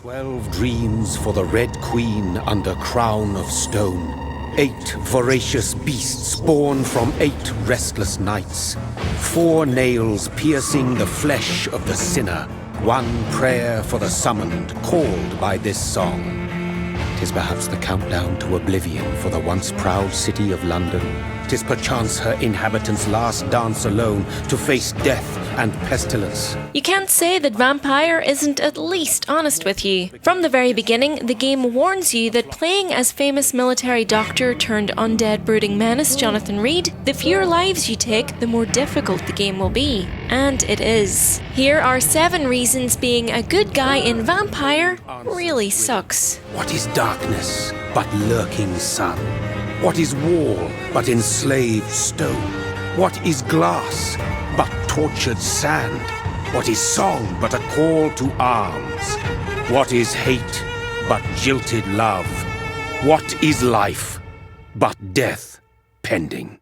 12 dreams for the Red Queen under crown of stone. 8 voracious beasts born from 8 restless nights. 4 nails piercing the flesh of the sinner. 1 prayer for the summoned, called by this song. 'Tis perhaps the countdown to oblivion for the once proud city of London. 'Tis perchance her inhabitants' last dance alone to face death and pestilence. You can't say that Vampyr isn't at least honest with you. From the very beginning, the game warns you that playing as famous military doctor turned undead brooding menace Jonathan Reed, the fewer lives you take, the more difficult the game will be. And it is. Here are 7 reasons being a good guy in Vampyr really sucks. What is darkness but lurking sun? What is wall but enslaved stone? What is glass but tortured sand? What is song but a call to arms? What is hate but jilted love? What is life but death pending?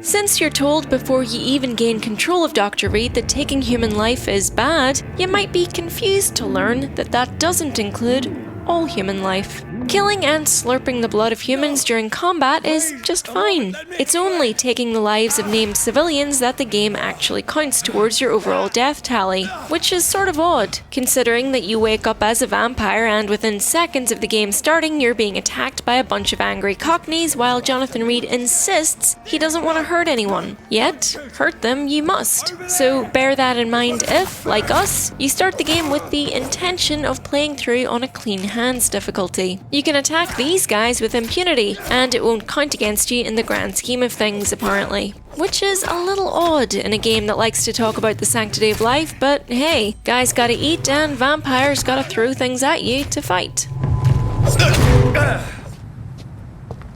Since you're told before you even gain control of Dr. Reed that taking human life is bad, you might be confused to learn that that doesn't include all human life. Killing and slurping the blood of humans during combat is just fine. It's only taking the lives of named civilians that the game actually counts towards your overall death tally, which is sort of odd, considering that you wake up as a vampire and within seconds of the game starting you're being attacked by a bunch of angry cockneys while Jonathan Reed insists he doesn't want to hurt anyone. Yet, hurt them you must. So bear that in mind if, like us, you start the game with the intention of playing through on a clean hands difficulty. You can attack these guys with impunity, and it won't count against you in the grand scheme of things, apparently. Which is a little odd in a game that likes to talk about the sanctity of life, but hey, guys gotta eat and vampires gotta throw things at you to fight.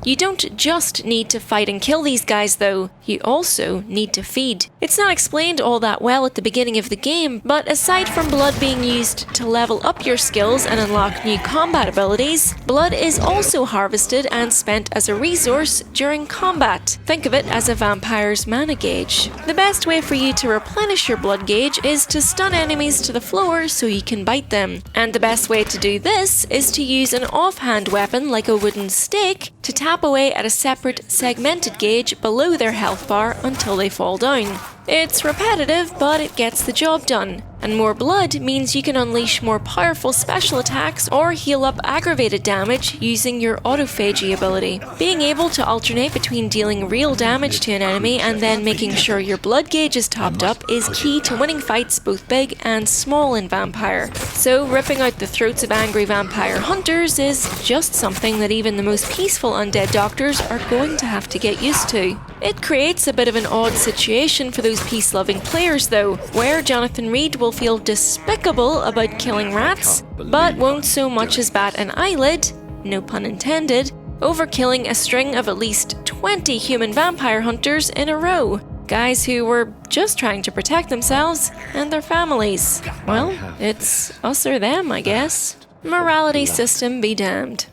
You don't just need to fight and kill these guys though, you also need to feed. It's not explained all that well at the beginning of the game, but aside from blood being used to level up your skills and unlock new combat abilities, blood is also harvested and spent as a resource during combat. Think of it as a vampire's mana gauge. The best way for you to replenish your blood gauge is to stun enemies to the floor so you can bite them. And the best way to do this is to use an offhand weapon like a wooden stake to tap away at a separate segmented gauge below their health bar until they fall down. It's repetitive, but it gets the job done. And more blood means you can unleash more powerful special attacks or heal up aggravated damage using your autophagy ability. Being able to alternate between dealing real damage to an enemy and then making sure your blood gauge is topped up is key to winning fights both big and small in Vampyr. So ripping out the throats of angry vampire hunters is just something that even the most peaceful undead doctors are going to have to get used to. It creates a bit of an odd situation for those peace-loving players though, where Jonathan Reed will feel despicable about killing rats, but won't so much as bat an eyelid, no pun intended, over killing a string of at least 20 human vampire hunters in a row. Guys who were just trying to protect themselves and their families. Well, it's us or them, I guess. Morality system be damned.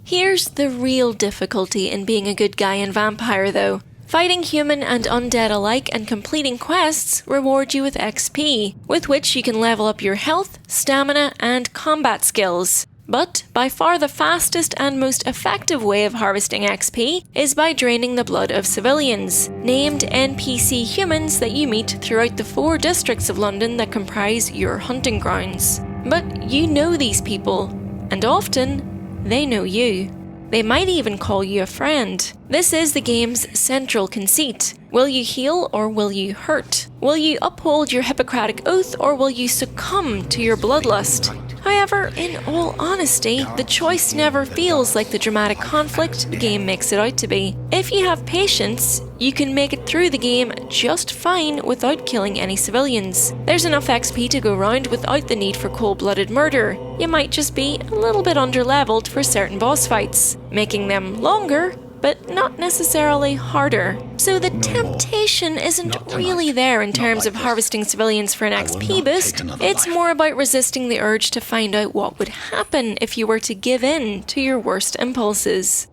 Here's the real difficulty in being a good guy in Vampyr though. Fighting human and undead alike and completing quests reward you with XP, with which you can level up your health, stamina, and combat skills. But by far the fastest and most effective way of harvesting XP is by draining the blood of civilians, named NPC humans that you meet throughout the 4 districts of London that comprise your hunting grounds. But you know these people, and often they know you. They might even call you a friend. This is the game's central conceit. Will you heal or will you hurt? Will you uphold your Hippocratic oath or will you succumb to your bloodlust? However, in all honesty, the choice never feels like the dramatic conflict the game makes it out to be. If you have patience, you can make it through the game just fine without killing any civilians. There's enough XP to go round without the need for cold-blooded murder. You might just be a little bit under-leveled for certain boss fights, making them longer, but not necessarily harder. So the temptation isn't really there in terms of harvesting civilians for an XP boost. It's more about resisting the urge to find out what would happen if you were to give in to your worst impulses.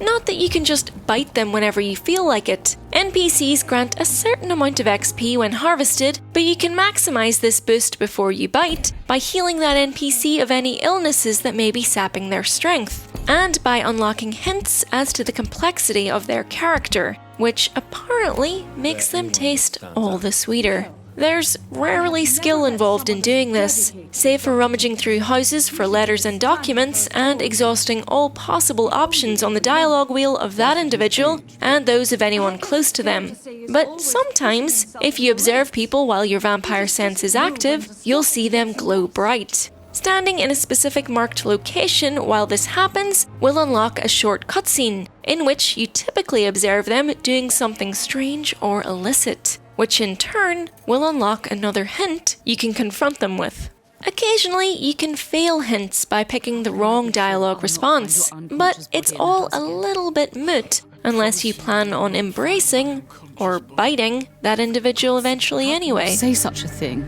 Not that you can just bite them whenever you feel like it. NPCs grant a certain amount of XP when harvested, but you can maximize this boost before you bite by healing that NPC of any illnesses that may be sapping their strength, and by unlocking hints as to the complexity of their character, which apparently makes them taste all the sweeter. There's rarely skill involved in doing this, save for rummaging through houses for letters and documents and exhausting all possible options on the dialogue wheel of that individual and those of anyone close to them. But sometimes, if you observe people while your vampire sense is active, you'll see them glow bright. Standing in a specific marked location while this happens will unlock a short cutscene, in which you typically observe them doing something strange or illicit, which in turn will unlock another hint you can confront them with. Occasionally, you can fail hints by picking the wrong dialogue response, but it's all a little bit moot unless you plan on embracing or biting that individual eventually anyway. Say such a thing.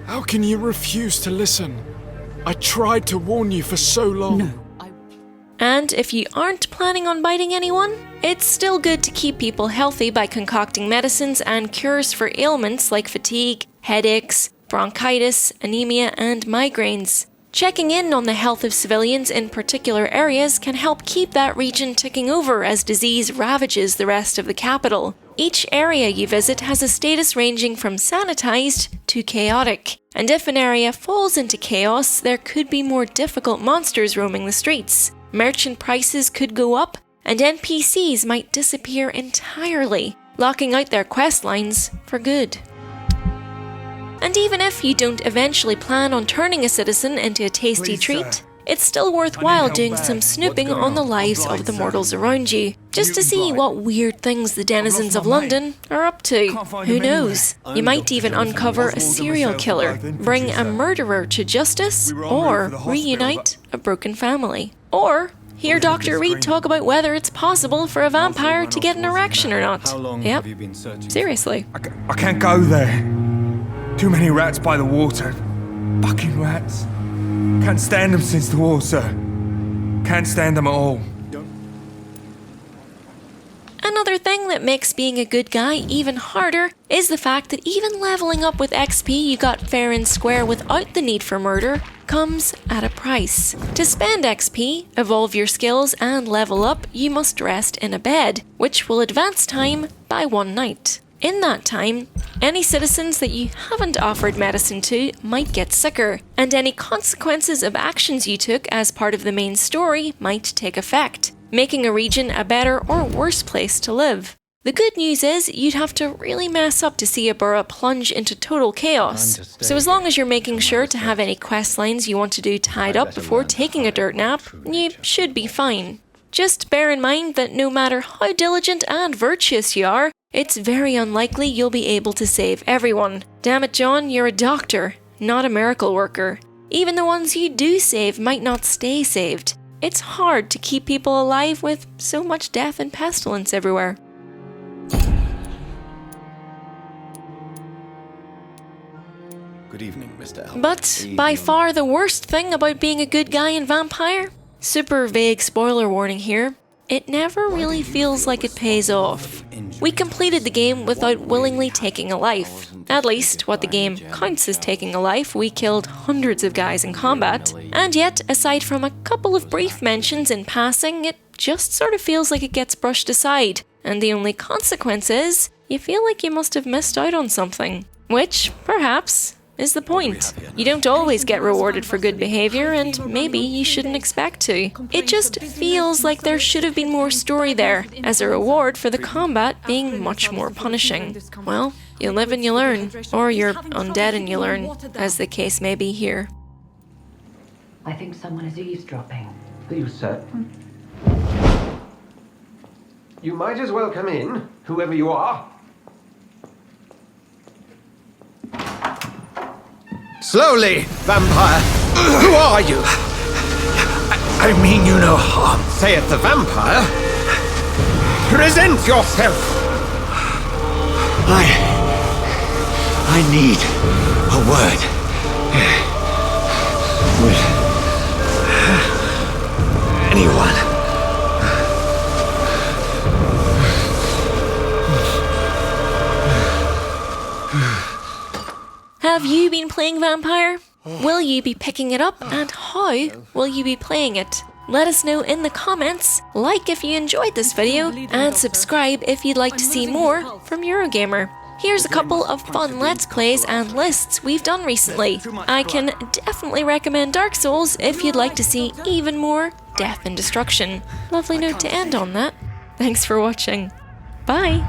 How can you refuse to listen? I tried to warn you for so long. No. And if you aren't planning on biting anyone, it's still good to keep people healthy by concocting medicines and cures for ailments like fatigue, headaches, bronchitis, anemia, and migraines. Checking in on the health of civilians in particular areas can help keep that region ticking over as disease ravages the rest of the capital. Each area you visit has a status ranging from sanitized to chaotic, and if an area falls into chaos, there could be more difficult monsters roaming the streets. Merchant prices could go up, and NPCs might disappear entirely, locking out their quest lines for good. And even if you don't eventually plan on turning a citizen into a tasty treat, it's still worthwhile doing some snooping on the lives of the mortals around you, just to see what weird things the denizens of London are up to. Who knows? You might even uncover a serial killer, bring a murderer to justice, or reunite a broken family. Or hear Dr. Reed talk about whether it's possible for a vampire to get an erection or not. Yep, seriously. I can't go there. Too many rats by the water. Fucking rats. Can't stand them since the war, sir. Can't stand them at all. Another thing that makes being a good guy even harder is the fact that even leveling up with XP you got fair and square without the need for murder comes at a price. To spend XP, evolve your skills, and level up, you must rest in a bed, which will advance time by 1 night. In that time, any citizens that you haven't offered medicine to might get sicker, and any consequences of actions you took as part of the main story might take effect, making a region a better or worse place to live. The good news is you'd have to really mess up to see a borough plunge into total chaos, so as long as you're making sure to have any quest lines you want to do tied up before taking a dirt nap, you should be fine. Just bear in mind that no matter how diligent and virtuous you are, it's very unlikely you'll be able to save everyone. Damn it, John, you're a doctor, not a miracle worker. Even the ones you do save might not stay saved. It's hard to keep people alive with so much death and pestilence everywhere. Good evening, Mr. Albert. But by far the worst thing about being a good guy in Vampyr, super vague spoiler warning here, it never really feels like it pays off. We completed the game without willingly taking a life. At least, what the game counts as taking a life, we killed hundreds of guys in combat. And yet, aside from a couple of brief mentions in passing, it just sort of feels like it gets brushed aside. And the only consequence is, you feel like you must have missed out on something. Which, perhaps, is the point. You don't always get rewarded for good behavior, and maybe you shouldn't expect to. It just feels like there should have been more story there, as a reward for the combat being much more punishing. Well, you live and you learn, or you're undead and you learn, as the case may be here. I think someone is eavesdropping. Are you certain? You might as well come in, whoever you are. Slowly, vampire! Who are you? I mean you no harm. Saith the vampire. Present yourself! I need a word with anyone. Have you been playing Vampyr? Will you be picking it up, and how will you be playing it? Let us know in the comments, like if you enjoyed this video, and subscribe if you'd like to see more from Eurogamer. Here's a couple of fun Let's Plays and lists we've done recently. I can definitely recommend Dark Souls if you'd like to see even more death and destruction. Lovely note to end on that. Thanks for watching. Bye!